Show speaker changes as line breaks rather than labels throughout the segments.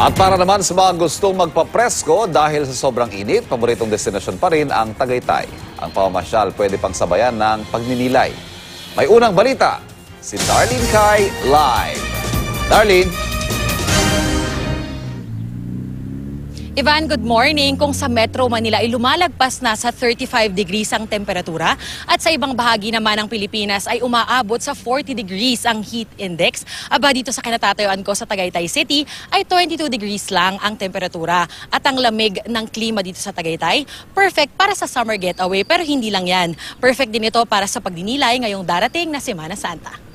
At para naman sa mga gustong magpapresko dahil sa sobrang init, paboritong destinasyon pa rin ang Tagaytay. Ang pamamasyal pwede pang sabayan ng pagninilay. May unang balita, si Darlene Kai live. Darlene.
Ivan, good morning. Kung sa Metro Manila ay lumalagpas na sa 35 degrees ang temperatura at sa ibang bahagi naman ng Pilipinas ay umaabot sa 40 degrees ang heat index, aba dito sa kinatatayuan ko sa Tagaytay City ay 22 degrees lang ang temperatura. At ang lamig ng klima dito sa Tagaytay, perfect para sa summer getaway, pero hindi lang yan. Perfect din ito para sa pagdinilay ngayong darating na Semana Santa.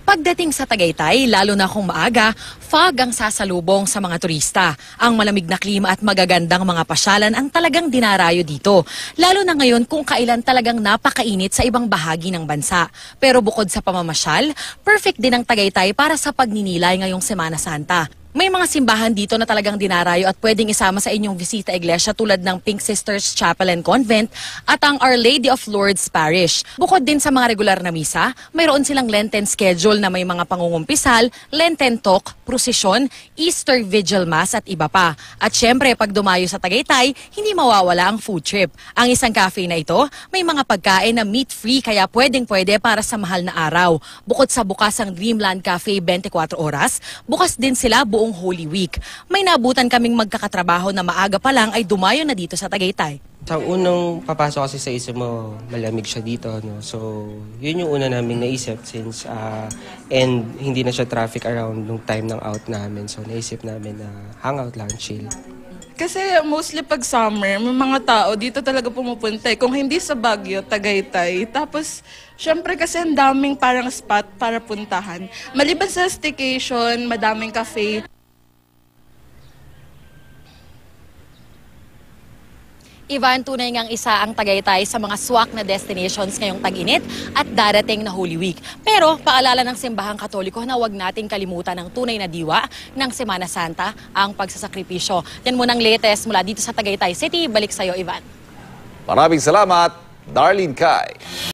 Pagdating sa Tagaytay, lalo na kung maaga, fog ang sasalubong sa mga turista. Ang malamig na klima at magagandang mga pasyalan ang talagang dinarayo dito. Lalo na ngayon kung kailan talagang napakainit sa ibang bahagi ng bansa. Pero bukod sa pamamasyal, perfect din ang Tagaytay para sa pagninilay ngayong Semana Santa. May mga simbahan dito na talagang dinarayo at pwedeng isama sa inyong bisita iglesia tulad ng Pink Sisters Chapel and Convent at ang Our Lady of Lourdes Parish. Bukod din sa mga regular na misa, mayroon silang Lenten schedule na may mga pangungumpisal, Lenten talk, prosesyon, Easter Vigil Mass at iba pa. At syempre, pag dumayo sa Tagaytay, hindi mawawala ang food trip. Ang isang cafe na ito, may mga pagkain na meat-free kaya pwedeng-pwede para sa mahal na araw. Bukod sa bukas ang Dreamland Cafe 24 oras, bukas din sila buong Holy Week. May nabutan kaming magkakatrabaho na maaga pa lang ay dumayo na dito sa Tagaytay.
Sa unang papasok kasi sa isip mo, malamig siya dito. No? So, yun yung una namin naisip since and hindi na siya traffic around nung time ng out namin. So, naisip namin na hangout lang, chill.
Kasi mostly pag summer, may mga tao dito talaga pumupunta. Kung hindi sa Baguio, Tagaytay. Tapos, syempre kasi ang daming parang spot para puntahan. Maliban sa staycation, madaming cafe.
Ivan, tunay ngang isa ang Tagaytay sa mga swak na destinations ngayong tag-init at darating na Holy Week. Pero paalala ng Simbahang Katoliko na huwag nating kalimutan ang tunay na diwa ng Semana Santa, ang pagsasakripisyo. Yan muna ang latest mula dito sa Tagaytay City. Balik sa'yo, Ivan.
Maraming salamat, Darlene Kai.